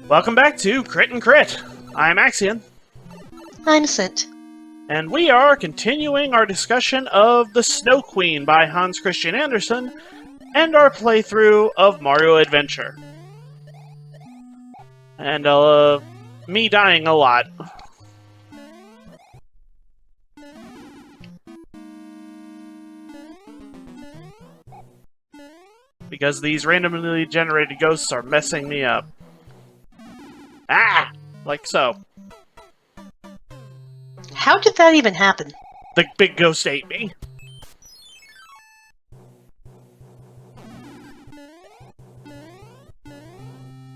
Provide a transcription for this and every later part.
Welcome back to Crit and Crit. I'm Axion, I'm Sint. and we are continuing our discussion of The Snow Queen by Hans Christian Andersen and our playthrough of Mario Adventure. And me dying a lot. Because these randomly generated ghosts are messing me up. Ah! Like so. How did that even happen? The big ghost ate me.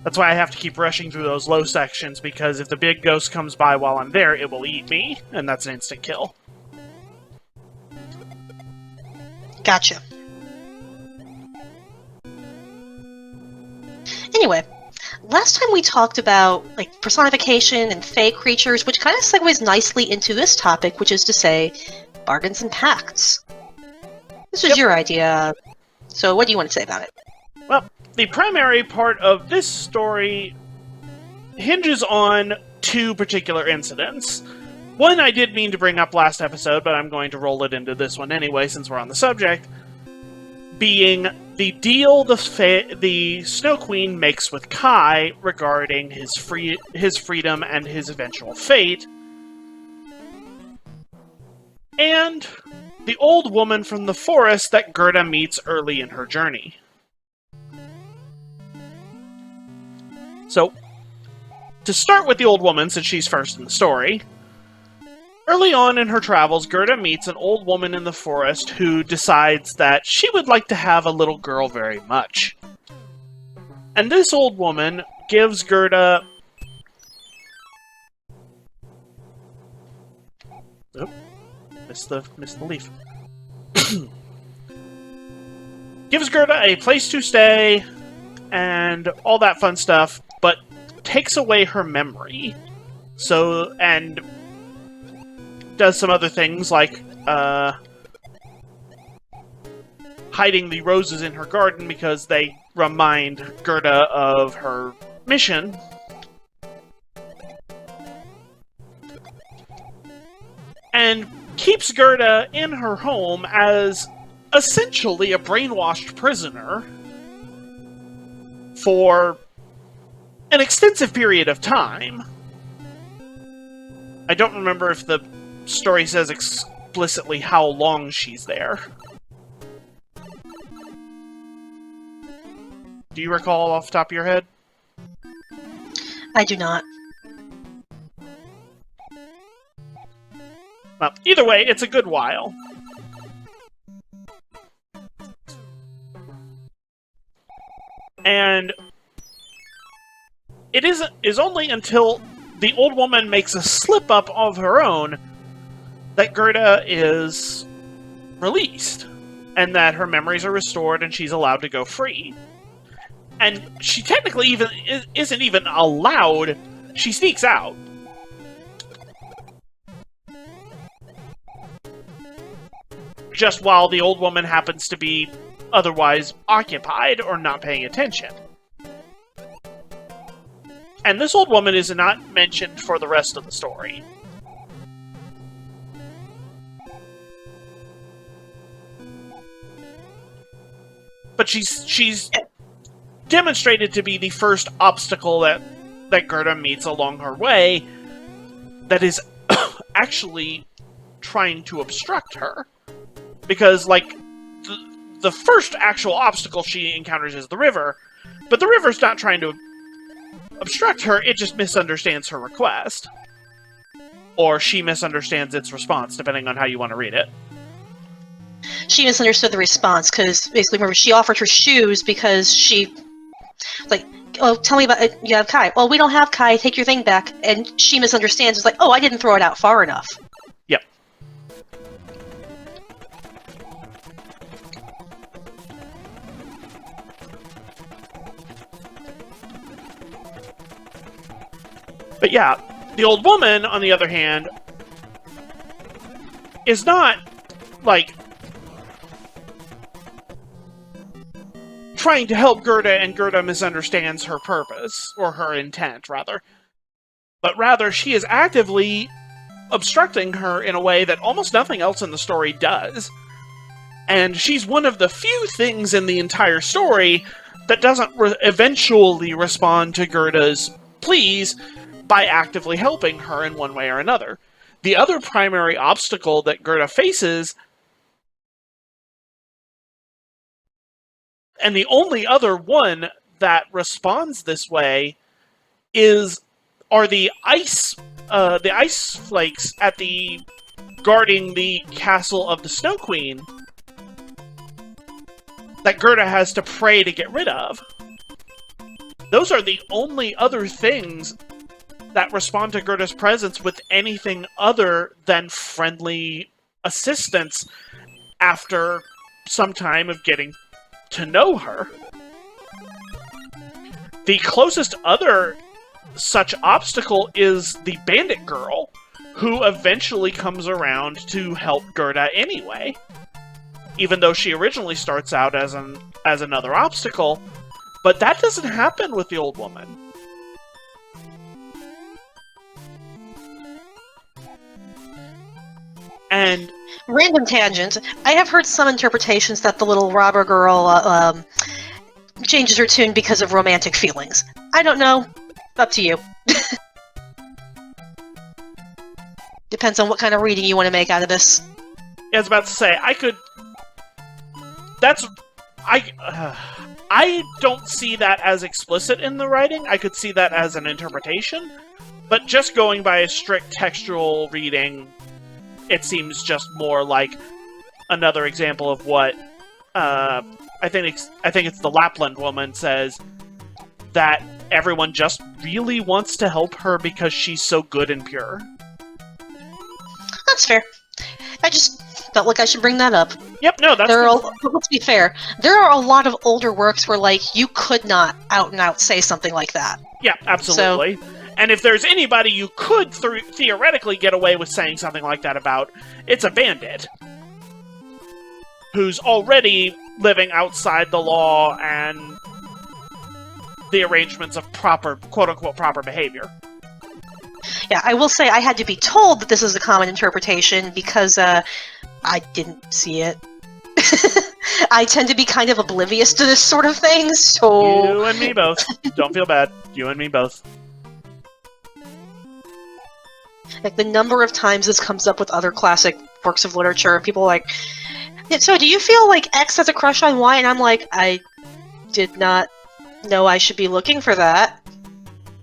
That's why I have to keep rushing through those low sections, because if the big ghost comes by while I'm there, it will eat me, and that's an instant kill. Gotcha. Anyway, last time we talked about personification and fey creatures, which kind of segues nicely into this topic, which is to say, bargains and pacts. This was your idea, so what do you want to say about it? Well, the primary part of this story hinges on two particular incidents. One I did mean to bring up last episode, but I'm going to roll it into this one anyway, since we're on the subject, being the deal the Snow Queen makes with Kai regarding his freedom and his eventual fate, and the old woman from the forest that Gerda meets early in her journey. So, to start with the old woman, since she's first in the story, early on in her travels, Gerda meets an old woman in the forest who decides that she would like to have a little girl very much. And this old woman gives Gerda... Oh, missed the leaf. Gives Gerda a place to stay and all that fun stuff, but takes away her memory. So, and does some other things like hiding the roses in her garden because they remind Gerda of her mission. And keeps Gerda in her home as essentially a brainwashed prisoner for an extensive period of time. I don't remember if the story says explicitly how long she's there. Do you recall off the top of your head? I do not. Well, either way, it's a good while. And it is only until the old woman makes a slip-up of her own that Gerda is released, and that her memories are restored and she's allowed to go free. And she technically isn't even allowed. She sneaks out. Just while the old woman happens to be otherwise occupied or not paying attention. And this old woman is not mentioned for the rest of the story. But she's demonstrated to be the first obstacle that Gerda meets along her way that is actually trying to obstruct her. Because, the first actual obstacle she encounters is the river, but the river's not trying to obstruct her, it just misunderstands her request. Or she misunderstands its response, depending on how you want to read it. She misunderstood the response, because basically, remember, she offered her shoes because she... oh, tell me about it. You have Kai. Well, we don't have Kai, take your thing back. And she misunderstands, it's like, oh, I didn't throw it out far enough. Yep. But yeah, the old woman, on the other hand, is not, trying to help Gerda, and Gerda misunderstands her purpose, or her intent, rather. But rather, she is actively obstructing her in a way that almost nothing else in the story does. And she's one of the few things in the entire story that doesn't eventually respond to Gerda's pleas by actively helping her in one way or another. The other primary obstacle that Gerda faces, and the only other one that responds this way, are the ice flakes guarding the castle of the Snow Queen that Gerda has to pray to get rid of. Those are the only other things that respond to Gerda's presence with anything other than friendly assistance after some time of getting to know her. The closest other such obstacle is the bandit girl, who eventually comes around to help Gerda anyway. Even though she originally starts out as another obstacle, but that doesn't happen with the old woman. And random tangent. I have heard some interpretations that the little robber girl changes her tune because of romantic feelings. I don't know. Up to you. Depends on what kind of reading you want to make out of this. I was about to say, I don't see that as explicit in the writing. I could see that as an interpretation, but just going by a strict textual reading, it seems just more like another example of what I think it's the Lapland woman says, that everyone just really wants to help her because she's so good and pure. That's fair. I just felt like I should bring that up. Yep, no, that's let's be fair. There are a lot of older works where, like, you could not out and out say something like that. Yeah, absolutely. So, and if there's anybody you could theoretically get away with saying something like that about, it's a bandit. Who's already living outside the law and the arrangements of proper, quote-unquote, proper behavior. Yeah, I will say I had to be told that this is a common interpretation because I didn't see it. I tend to be kind of oblivious to this sort of thing, so... You and me both. Don't feel bad. You and me both. Like, the number of times this comes up with other classic works of literature, and people are like, so do you feel like X has a crush on Y? And I'm like, I did not know I should be looking for that.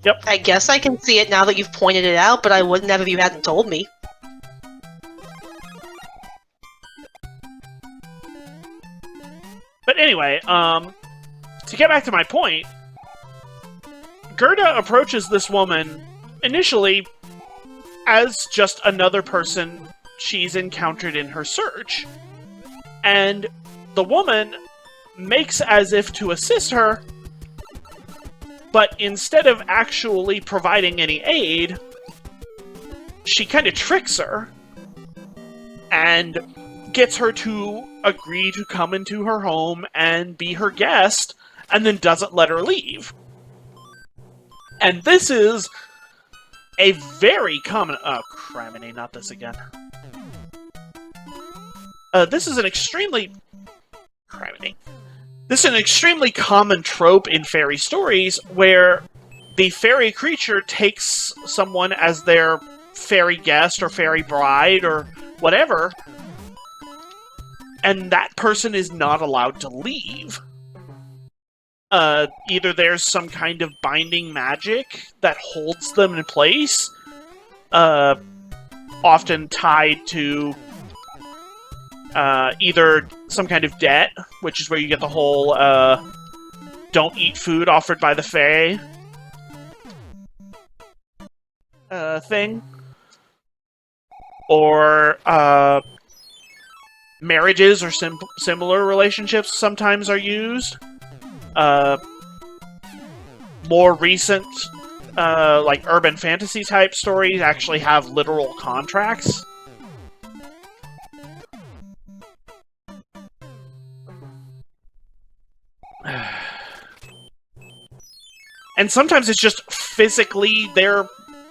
Yep. I guess I can see it now that you've pointed it out, but I wouldn't have if you hadn't told me. But anyway, to get back to my point, Gerda approaches this woman initially as just another person she's encountered in her search. And the woman makes as if to assist her, but instead of actually providing any aid, she kind of tricks her and gets her to agree to come into her home and be her guest, and then doesn't let her leave. And this is a very common... Oh, criminy, not this again. This is an extremely... Criminy. This is an extremely common trope in fairy stories where the fairy creature takes someone as their fairy guest or fairy bride or whatever, and that person is not allowed to leave. Either there's some kind of binding magic that holds them in place, often tied to either some kind of debt, which is where you get the whole don't eat food offered by the Fae thing, or marriages or similar relationships sometimes are used. More recent, like urban fantasy type stories actually have literal contracts. And sometimes it's just physically they're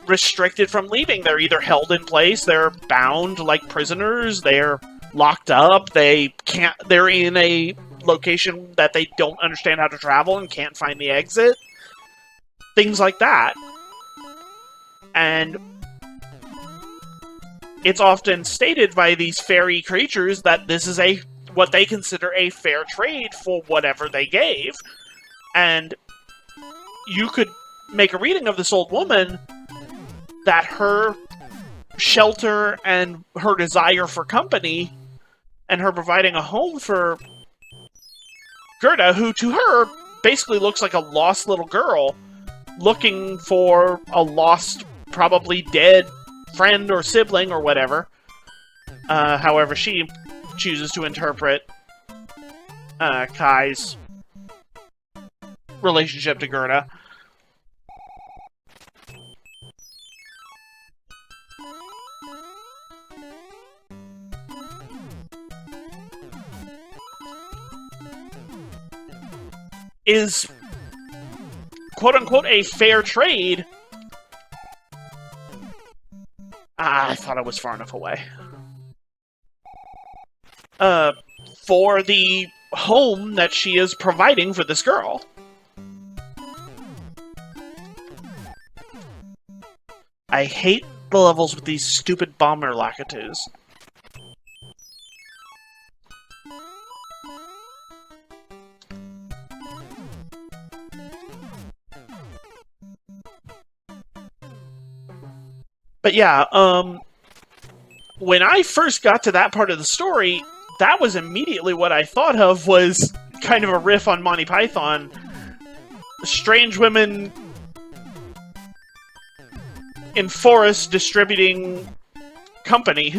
restricted from leaving. They're either held in place, they're bound like prisoners, they're locked up, they're in a location that they don't understand how to travel and can't find the exit. Things like that. And it's often stated by these fairy creatures that this is what they consider a fair trade for whatever they gave. And you could make a reading of this old woman that her shelter and her desire for company and her providing a home for Gerda, who to her basically looks like a lost little girl looking for a lost, probably dead friend or sibling or whatever. However she chooses to interpret Kai's relationship to Gerda. Is quote-unquote a fair trade. I thought I was far enough away. For the home that she is providing for this girl. I hate the levels with these stupid bomber Lakitus. But yeah, when I first got to that part of the story, that was immediately what I thought of was kind of a riff on Monty Python. Strange women in forests distributing company.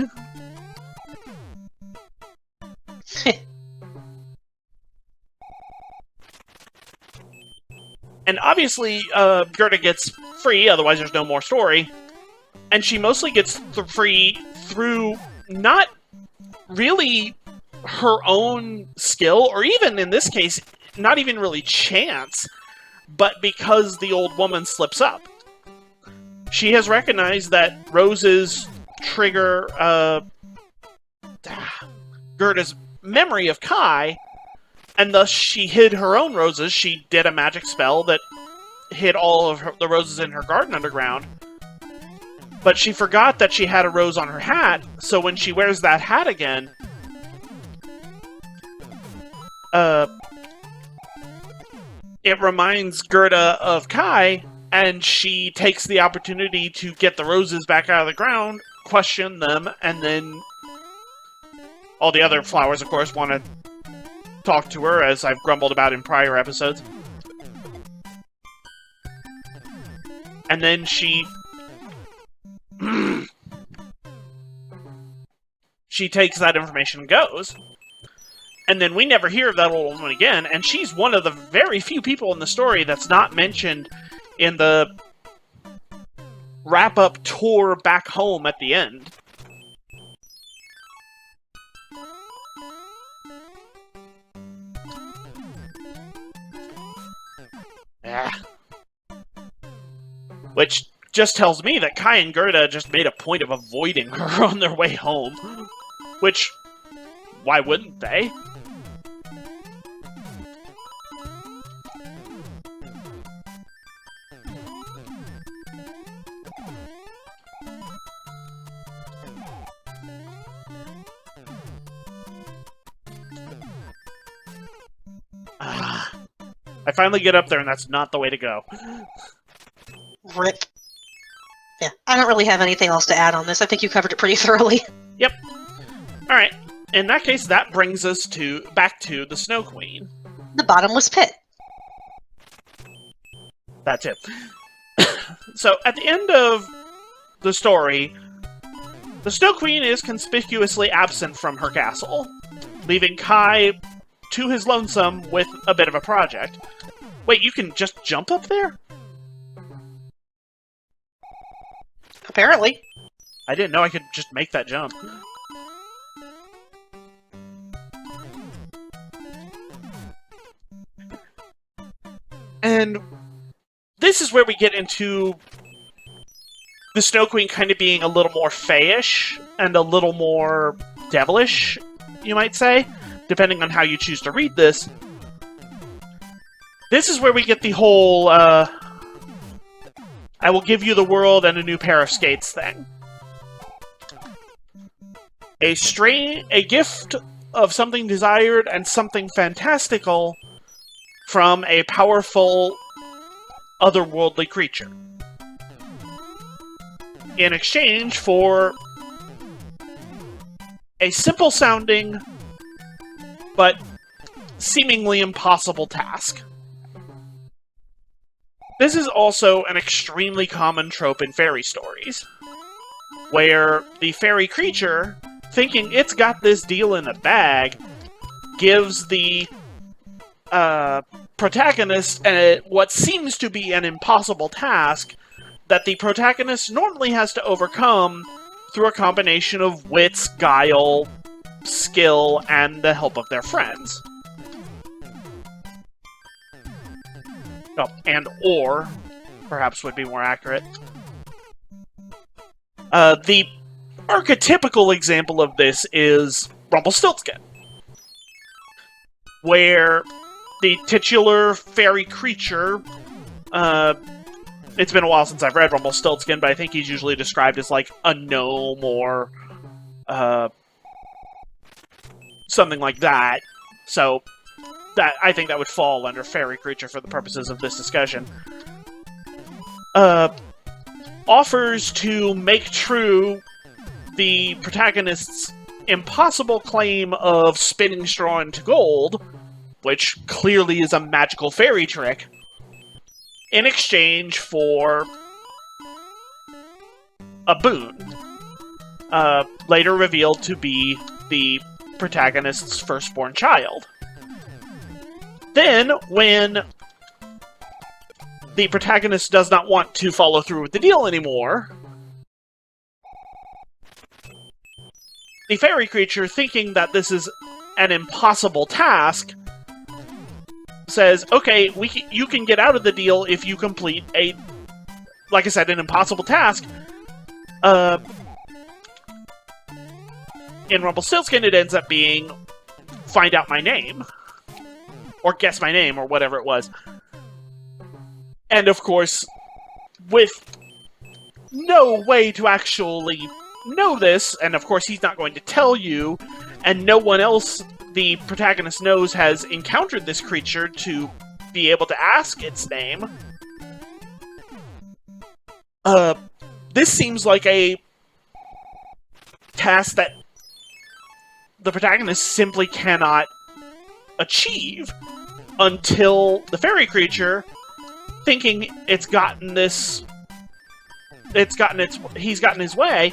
And obviously, Gerda gets free, otherwise there's no more story. And she mostly gets free through not really her own skill, or even in this case, not even really chance, but because the old woman slips up. She has recognized that roses trigger Gerda's memory of Kai, and thus she hid her own roses. She did a magic spell that hid all of the roses in her garden underground. But she forgot that she had a rose on her hat, so when she wears that hat again, it reminds Gerda of Kai, and she takes the opportunity to get the roses back out of the ground, question them, and then all the other flowers, of course, want to talk to her, as I've grumbled about in prior episodes. And then she takes that information and goes. And then we never hear of that old woman again, and she's one of the very few people in the story that's not mentioned in the wrap-up tour back home at the end. Which just tells me that Kai and Gerda just made a point of avoiding her on their way home. Which, why wouldn't they? I finally get up there, and that's not the way to go. Rip. Yeah, I don't really have anything else to add on this. I think you covered it pretty thoroughly. Yep. Alright. In that case, that brings us back to the Snow Queen. The bottomless pit. That's it. So, at the end of the story, the Snow Queen is conspicuously absent from her castle, leaving Kai to his lonesome with a bit of a project. Wait, you can just jump up there? Apparently. I didn't know I could just make that jump. And this is where we get into the Snow Queen kind of being a little more fayish and a little more devilish, you might say, depending on how you choose to read this. This is where we get the whole, I will give you the world and a new pair of skates thing. A gift of something desired and something fantastical from a powerful otherworldly creature. In exchange for a simple-sounding but seemingly impossible task. This is also an extremely common trope in fairy stories, where the fairy creature, thinking it's got this deal in a bag, gives the protagonist what seems to be an impossible task that the protagonist normally has to overcome through a combination of wits, guile, skill, and the help of their friends. Oh, or, perhaps would be more accurate. The archetypical example of this is Rumpelstiltskin, where the titular fairy creature, it's been a while since I've read Rumpelstiltskin, but I think he's usually described as like a gnome or something like that. So I think that would fall under fairy creature for the purposes of this discussion. Offers to make true the protagonist's impossible claim of spinning straw into gold, which clearly is a magical fairy trick, in exchange for a boon, later revealed to be the protagonist's firstborn child. Then, when the protagonist does not want to follow through with the deal anymore, the fairy creature, thinking that this is an impossible task, says, okay, you can get out of the deal if you complete like I said, an impossible task. In Rumpelstiltskin, it ends up being, find out my name. Or guess my name, or whatever it was. And of course, with no way to actually know this, and of course he's not going to tell you, and no one else the protagonist knows has encountered this creature to be able to ask its name, this seems like a task that the protagonist simply cannot achieve until the fairy creature, thinking he's gotten his way,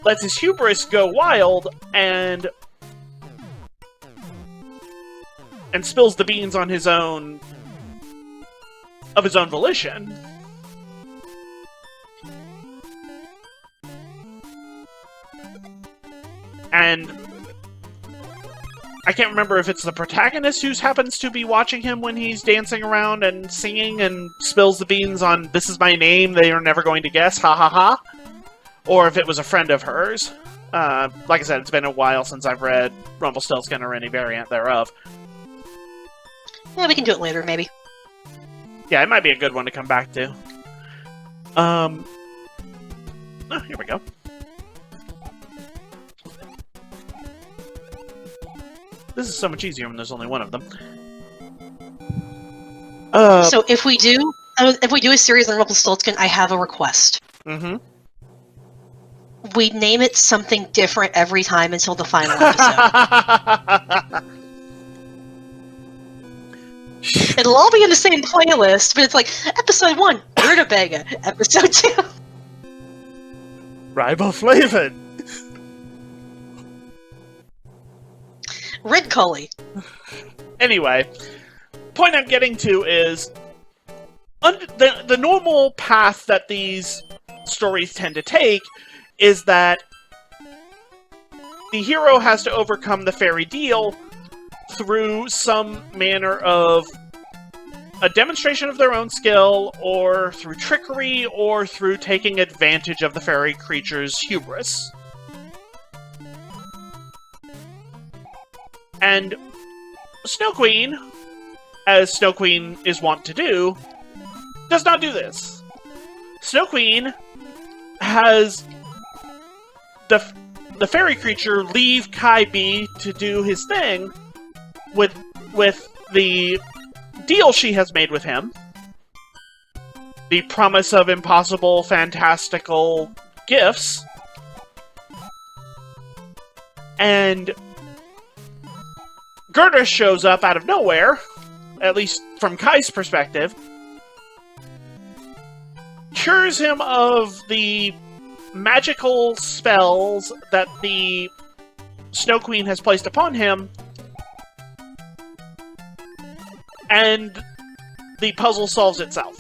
lets his hubris go wild and spills the beans on his own volition. And I can't remember if it's the protagonist who happens to be watching him when he's dancing around and singing and spills the beans on, this is my name, they are never going to guess, ha ha ha. Or if it was a friend of hers. Like I said, it's been a while since I've read Rumpelstiltskin or any variant thereof. Yeah, we can do it later, maybe. Yeah, it might be a good one to come back to. Here we go. This is so much easier when there's only one of them. So if we do a series on Rumpelstiltskin, I have a request. Mm-hmm. We name it something different every time until the final episode. It'll all be in the same playlist, but it's like, episode 1, Rutabaga. Episode 2, Riboflavin. Red Cully. Anyway, point I'm getting to is the normal path that these stories tend to take is that the hero has to overcome the fairy deal through some manner of a demonstration of their own skill, or through trickery, or through taking advantage of the fairy creature's hubris. And Snow Queen, as Snow Queen is wont to do, does not do this. Snow Queen has the fairy creature leave Kai be to do his thing with the deal she has made with him. The promise of impossible, fantastical gifts. And Gerda shows up out of nowhere, at least from Kai's perspective, cures him of the magical spells that the Snow Queen has placed upon him, and the puzzle solves itself.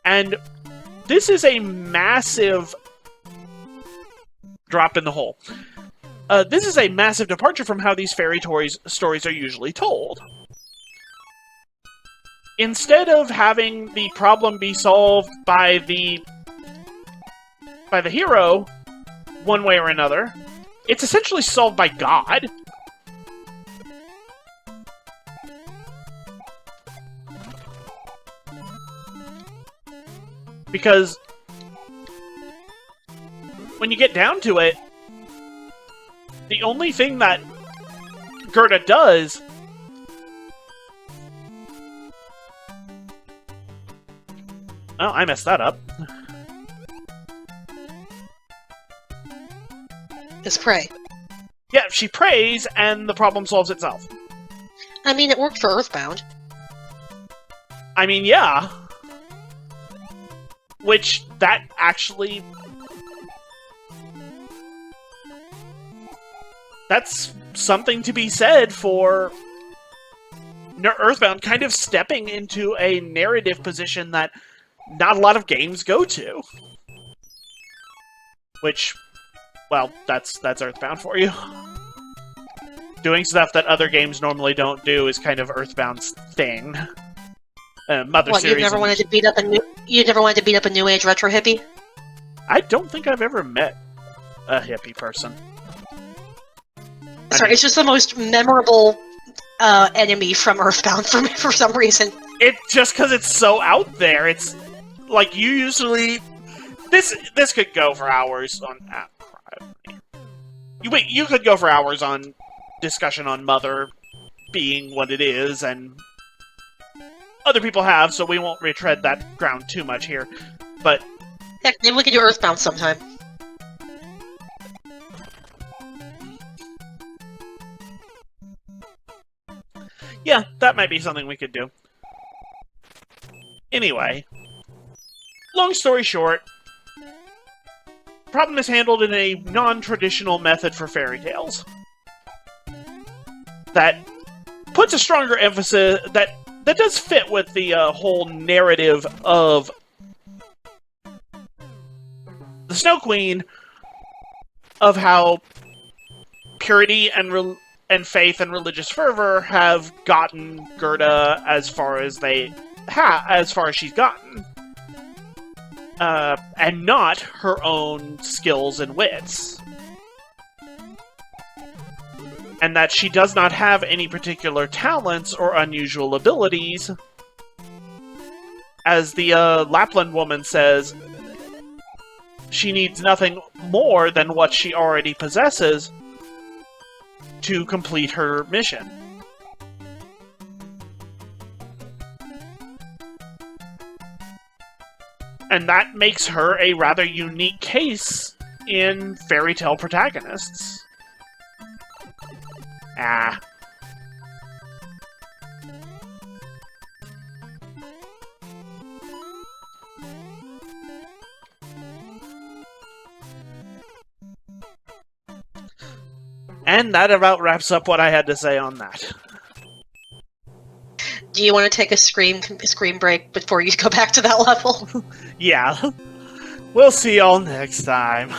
And this is a massive drop in the hole. This is a massive departure from how these fairy stories are usually told. Instead of having the problem be solved by the hero, one way or another, it's essentially solved by God. Because when you get down to it, the only thing that Gerda does oh, I messed that up. Is pray. Yeah, she prays, and the problem solves itself. I mean, it worked for Earthbound. I mean, yeah. Which, that actually... That's something to be said for Earthbound kind of stepping into a narrative position that not a lot of games go to. Which, well, that's Earthbound for you. Doing stuff that other games normally don't do is kind of Earthbound's thing. Mother series. You never wanted to beat up a new age retro hippie? I don't think I've ever met a hippie person. Sorry, it's just the most memorable enemy from Earthbound for me for some reason. It just because it's so out there. It's like you usually this could go for hours on. You could go for hours on discussion on Mother being what it is, and other people have, so we won't retread that ground too much here. But heck, maybe we could do Earthbound sometime. yeah, that might be something we could do. Anyway, long story short, problem is handled in a non-traditional method for fairy tales that puts a stronger emphasis that does fit with the whole narrative of the Snow Queen, of how purity and faith and religious fervor have gotten Gerda as far as she's gotten, and not her own skills and wits. And that she does not have any particular talents or unusual abilities. As the Lapland woman says, she needs nothing more than what she already possesses to complete her mission. And that makes her a rather unique case in fairy tale protagonists. And that about wraps up what I had to say on that. Do you want to take a scream break before you go back to that level? Yeah. We'll see y'all next time.